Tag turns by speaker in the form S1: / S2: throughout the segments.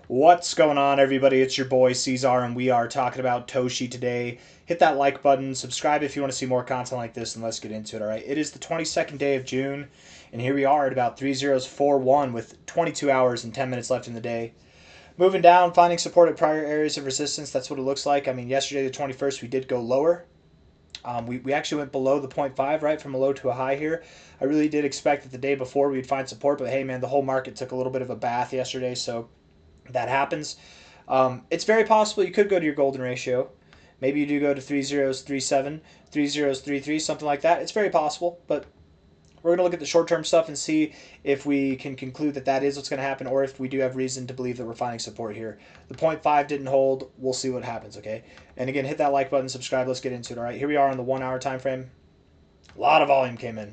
S1: What's going on, everybody? It's your boy C-Zar, and we are talking about TOSHI today. Hit that like button, subscribe if you want to see more content like this, and let's get into it, all right? It is the 22nd day of June, and here we are at about 3041 with 22 hours and 10 minutes left in the day. Moving down, finding support at prior areas of resistance. That's what it looks like. I mean, yesterday, the 21st, we did go lower. We actually went below the 0.5, right, from a low to a high here. I really did expect that the day before we'd find support, but hey, man, the whole market took a little bit of a bath yesterday, so that happens. It's very possible you could go to your golden ratio. Maybe you do go to 3037, 3033, something like that. It's very possible, but we're going to look at the short-term stuff and see if we can conclude that that is what's going to happen, or if we do have reason to believe that we're finding support here. The 0.5 didn't hold. We'll see what happens, okay? And again, hit that like button, subscribe. Let's get into it, all right? Here we are on the 1 hour time frame. A lot of volume came in.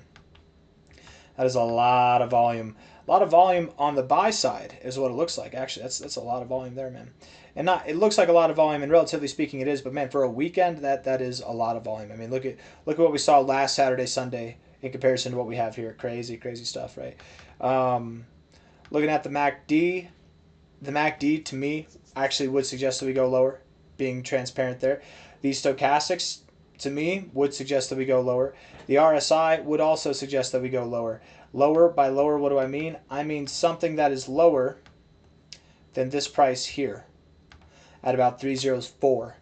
S1: That is a lot of volume. A lot of volume on the buy side is what it looks like. Actually, that's a lot of volume there, man. And not it looks like a lot of volume, and relatively speaking, it is. But man, for a weekend, that is a lot of volume. I mean, look at what we saw last Saturday, Sunday in comparison to what we have here. Crazy, crazy stuff, right? Looking at the MACD to me actually would suggest that we go lower. Being transparent there, these stochastics to me would suggest that we go lower. The RSI would also suggest that we go lower. Lower, by lower, what do I mean? I mean something that is lower than this price here at about 304.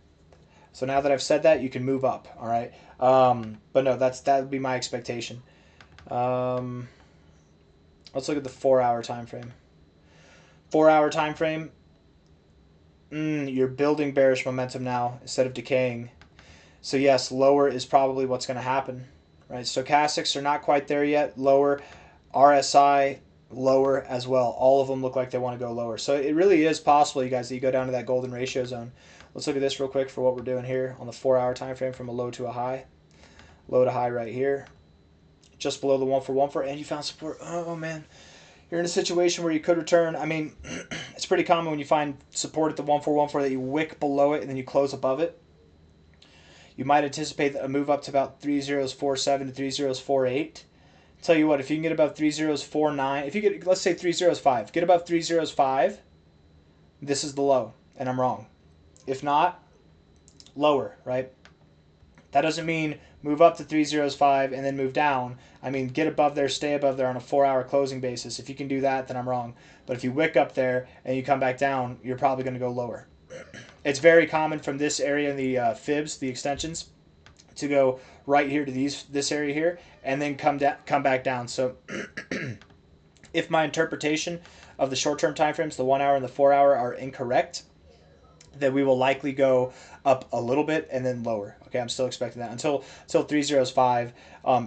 S1: So now that I've said that, you can move up, all right? But no, that would be my expectation. Let's look at the 4 hour time frame. 4 hour time frame, you're building bearish momentum now instead of decaying. So yes, lower is probably what's going to happen, right? Stochastics are not quite there yet. Lower, RSI lower as well. All of them look like they want to go lower. So it really is possible, you guys, that you go down to that golden ratio zone. Let's look at this real quick for what we're doing here on the 4 hour time frame from a low to a high. Low to high right here. Just below the 1 for 1 for, and you found support. Oh man. You're in a situation where you could return. I mean, it's pretty common when you find support at the 1 for 1 for that you wick below it and then you close above it. You might anticipate a move up to about 3047 to 3048. Tell you what, if you can get above 3049, if you get, let's say 3005, get above 3005, this is the low, and I'm wrong. If not, lower, right? That doesn't mean move up to 3005 and then move down. I mean, get above there, stay above there on a 4 hour closing basis. If you can do that, then I'm wrong. But if you wick up there and you come back down, you're probably going to go lower. It's very common from this area in the fibs, the extensions, to go right here to this area here, and then come back down. So if my interpretation of the short-term time frames, the 1 hour and the 4 hour, are incorrect, then we will likely go up a little bit and then lower. Okay, I'm still expecting that until 305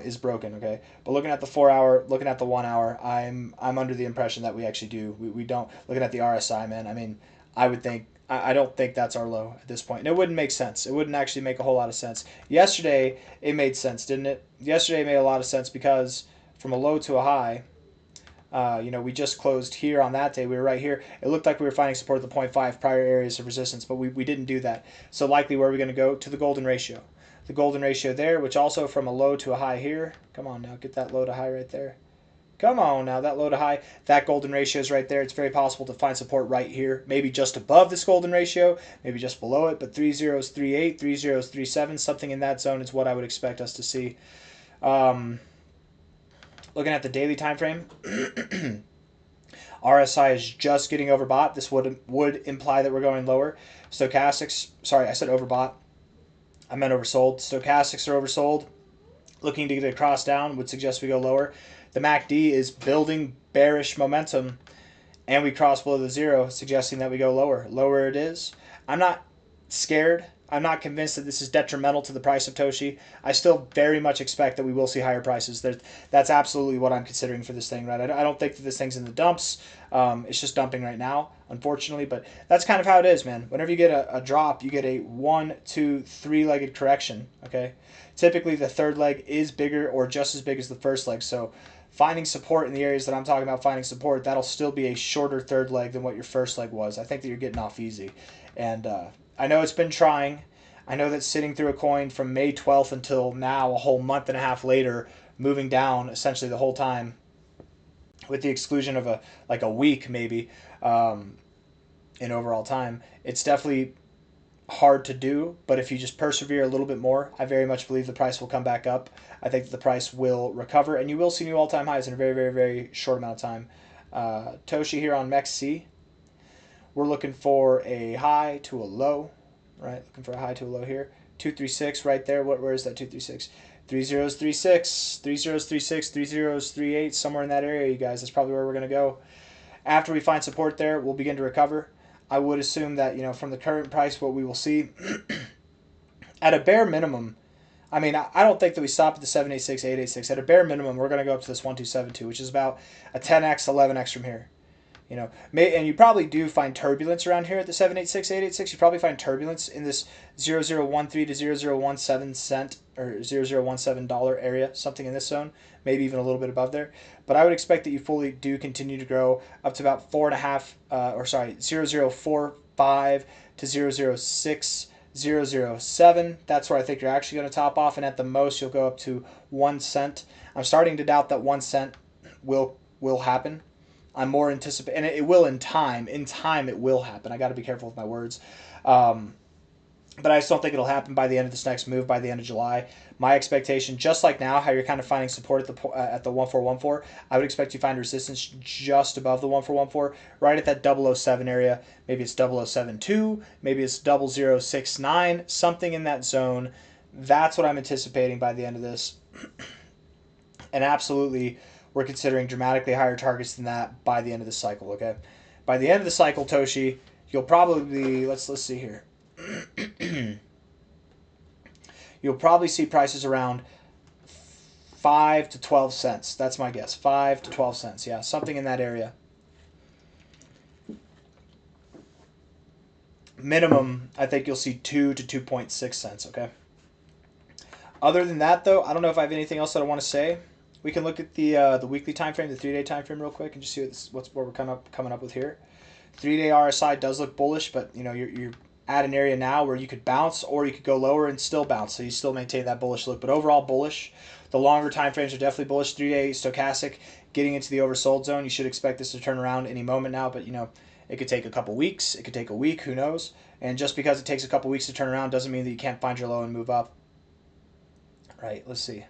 S1: is broken. Okay, but looking at the 4 hour, looking at the 1 hour, I'm under the impression that we actually do. We don't. Looking at the RSI, man. I mean, I would think. I don't think that's our low at this point. And it wouldn't make sense. It wouldn't actually make a whole lot of sense. Yesterday, it made sense, didn't it? Yesterday made a lot of sense because from a low to a high, we just closed here on that day. We were right here. It looked like we were finding support at the 0.5 prior areas of resistance, but we didn't do that. So likely where are we going to go? To the golden ratio. The golden ratio there, which also from a low to a high here. Come on now, get that low to high right there. Come on now, that low to high, that golden ratio is right there. It's very possible to find support right here, maybe just above this golden ratio, maybe just below it, but 3038, 3037, something in that zone is what I would expect us to see. Looking at the daily time frame, RSI is just getting overbought. This would imply that we're going lower. Stochastics, sorry, I said overbought. I meant oversold. Stochastics are oversold. Looking to get across down would suggest we go lower. The MACD is building bearish momentum, and we cross below the zero, suggesting that we go lower. Lower it is. I'm not scared. I'm not convinced that this is detrimental to the price of TOSHI. I still very much expect that we will see higher prices. That's absolutely what I'm considering for this thing, right? I don't think that this thing's in the dumps. It's just dumping right now, unfortunately. But that's kind of how it is, man. Whenever you get a drop, you get a 1, 2, 3-legged correction, okay? Typically, the third leg is bigger or just as big as the first leg. So finding support in the areas that I'm talking about finding support, that'll still be a shorter third leg than what your first leg was. I think that you're getting off easy. And I know it's been trying. I know that sitting through a coin from May 12th until now, a whole month and a half later, moving down essentially the whole time, with the exclusion of a week maybe, in overall time. It's definitely hard to do, but if you just persevere a little bit more, I very much believe the price will come back up. I think that the price will recover, and you will see new all-time highs in a very, very, very short amount of time. TOSHI here on MEXC. We're looking for a high to a low, right? Looking for a high to a low here. 236 right there. Where is that 236? 3036, 3036, 3038, somewhere in that area, you guys. That's probably where we're going to go. After we find support there, we'll begin to recover. I would assume that, from the current price, what we will see at a bare minimum, I mean, I don't think that we stop at the 786, 886. At a bare minimum, we're going to go up to this 1272, which is about a 10x, 11x from here. And you probably do find turbulence around here at the 786, 886. You probably find turbulence in this 0013 to 0017 cent or $0017 area, something in this zone, maybe even a little bit above there. But I would expect that you fully do continue to grow up to about 0045 to 006, 007. That's where I think you're actually going to top off, and at the most you'll go up to 1 cent. I'm starting to doubt that 1 cent will happen. I'm more anticipating, and it will in time. In time, it will happen. I got to be careful with my words. But I just don't think it'll happen by the end of this next move, by the end of July. My expectation, just like now, how you're kind of finding support at the 1414, I would expect you to find resistance just above the 1414, right at that 007 area. Maybe it's 0072, maybe it's 0069, something in that zone. That's what I'm anticipating by the end of this. And absolutely, we're considering dramatically higher targets than that by the end of the cycle, okay? By the end of the cycle, TOSHI, you'll probably, let's see here. You'll probably see prices around 5 to 12 cents. That's my guess. 5 to 12 cents. Yeah, something in that area. Minimum, I think you'll see 2 to 2.6 cents, okay? Other than that, though, I don't know if I have anything else that I want to say. We can look at the weekly time frame, the 3-day time frame real quick, and just see what we're coming up with here. 3-day RSI does look bullish, but you're at an area now where you could bounce, or you could go lower and still bounce, so you still maintain that bullish look. But overall bullish. The longer time frames are definitely bullish. 3-day stochastic getting into the oversold zone. You should expect this to turn around any moment now, but it could take a couple weeks. It could take a week. Who knows? And just because it takes a couple weeks to turn around doesn't mean that you can't find your low and move up. Right? Let's see.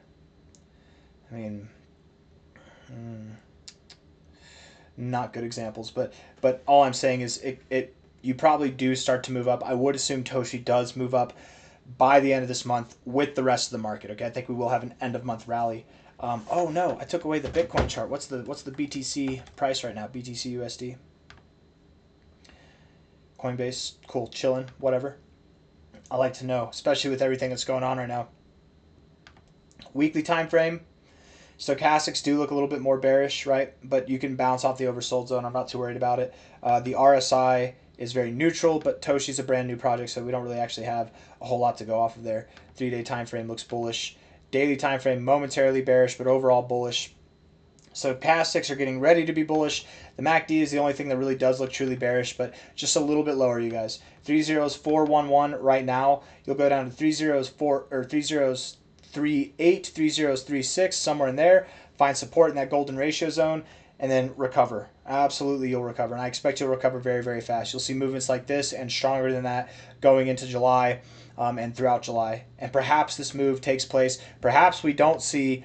S1: I mean, not good examples, but all I'm saying is you probably do start to move up. I would assume TOSHI does move up by the end of this month with the rest of the market. Okay, I think we will have an end of month rally. Oh no, I took away the Bitcoin chart. What's the BTC price right now? BTC USD. Coinbase, cool, chilling, whatever. I like to know, especially with everything that's going on right now. Weekly time frame. Stochastics do look a little bit more bearish, right? But you can bounce off the oversold zone. I'm not too worried about it. The RSI is very neutral, but TOSHI's a brand new project, so we don't really actually have a whole lot to go off of there. 3-day time frame looks bullish. Daily time frame momentarily bearish, but overall bullish. So stochastics are getting ready to be bullish. The MACD is the only thing that really does look truly bearish, but just a little bit lower, you guys. 30411 right now. You'll go down to 3038, 3036, somewhere in there. Find support in that golden ratio zone, and then recover. Absolutely, you'll recover, and I expect you'll recover very, very fast. You'll see movements like this and stronger than that going into July and throughout July. And perhaps this move takes place. Perhaps we don't see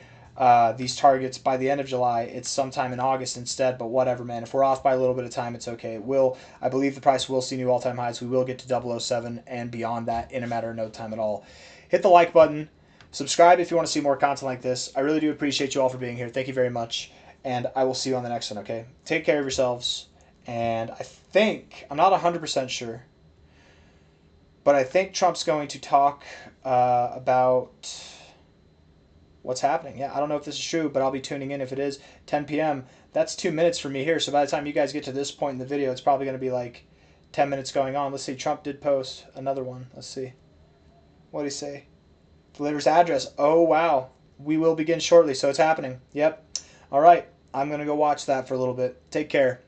S1: these targets by the end of July. It's sometime in August instead, but whatever, man. If we're off by a little bit of time, it's okay. It will. I believe the price will see new all-time highs. We will get to 007 and beyond that in a matter of no time at all. Hit the like button. Subscribe if you want to see more content like this. I really do appreciate you all for being here. Thank you very much. And I will see you on the next one, okay? Take care of yourselves. And I think, I'm not 100% sure, but I think Trump's going to talk about what's happening. Yeah, I don't know if this is true, but I'll be tuning in if it is. 10 p.m. That's 2 minutes for me here. So by the time you guys get to this point in the video, it's probably going to be like 10 minutes going on. Let's see. Trump did post another one. Let's see. What did he say? Delivers address. Oh, wow. We will begin shortly, so it's happening. Yep. All right. I'm going to go watch that for a little bit. Take care.